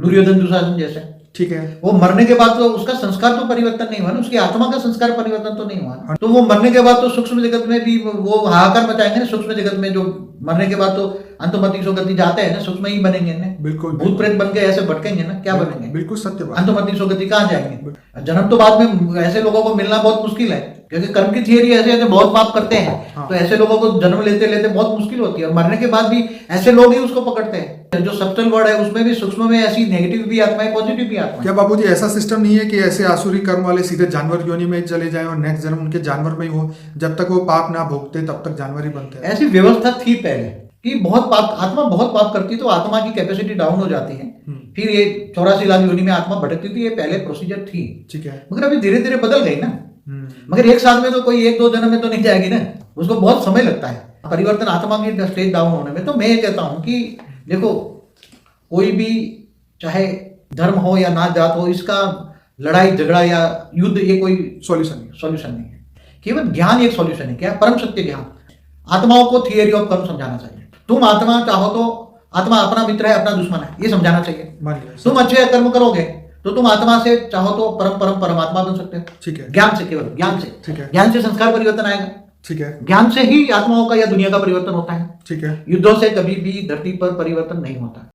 दुर्योधन दुशासन जैसे। ठीक है। वो मरने के बाद तो उसका संस्कार तो परिवर्तन नहीं हुआ ना, उसकी आत्मा का संस्कार परिवर्तन तो नहीं हुआ। तो वो मरने के बाद तो सूक्ष्म जगत में भी वो हाहाकार मचाएंगे ना, सूक्ष्म जगत में जो मरने के बाद तो अंतमति सोगति जाते हैं ना, सूक्ष्म ही बनेंगे ना। बिल्कुल। भूत प्रेत बन के ऐसे भटकेंगे ना, क्या बनेंगे? बिल्कुल सत्य बात। अंतमति सोगति कहाँ जाएंगे? जन्म तो बाद में, ऐसे लोगों को मिलना बहुत मुश्किल है, क्योंकि कर्म की थियरी ऐसे है, बहुत पाप करते हैं। हाँ। तो ऐसे लोगों को जन्म लेते लेते बहुत मुश्किल होती है, और मरने के बाद भी ऐसे लोग ही उसको पकड़ते हैं। जो सब्टल वर्ड है उसमें भी सूक्ष्म में ऐसी नेगेटिव भी आत्मा है, पॉजिटिव भी आत्मा है। क्या बाबूजी ऐसा सिस्टम नहीं है कि ऐसे आसुरी कर्म वाले सीधे जानवर योनि में चले जाएं और नेक्स्ट जन्म उनके जानवर में ही हो, जब तक वो पाप ना भोगते तब तक जानवर ही बनते हैं? ऐसी व्यवस्था थी पहले कि बहुत पाप, आत्मा बहुत पाप करती तो आत्मा की कैपेसिटी डाउन हो जाती है, फिर ये 84 लाख योनि में आत्मा भटकती थी। ये पहले प्रोसीजर थी, ठीक है। मगर अभी धीरे धीरे बदल गई ना। मगर एक साल में तो कोई 1-2 जन्म में तो नहीं जाएगी ना, उसको बहुत समय लगता है परिवर्तन आत्मा की स्टेज डाउन होने में। तो मैं ये कहता हूं कि देखो, कोई भी चाहे धर्म हो या नात जात हो, इसका लड़ाई झगड़ा या युद्ध ये कोई सॉल्यूशन नहीं है। केवल ज्ञान एक सॉल्यूशन है। क्या? परम सत्य ज्ञान। आत्माओं को थियरी ऑफ कर्म समझाना चाहिए। तुम आत्मा चाहो तो आत्मा अपना मित्र है, अपना दुश्मन है, ये समझाना चाहिए। तुम अच्छे कर्म करोगे तो तुम आत्मा से चाहो तो परमात्मा बन सकते हो। ठीक है। ज्ञान से, केवल ज्ञान से। ठीक है। ज्ञान से संस्कार परिवर्तन आएगा। ठीक है। ज्ञान से ही आत्माओं का या दुनिया का परिवर्तन होता है। ठीक है। युद्धों से कभी भी धरती पर परिवर्तन नहीं होता।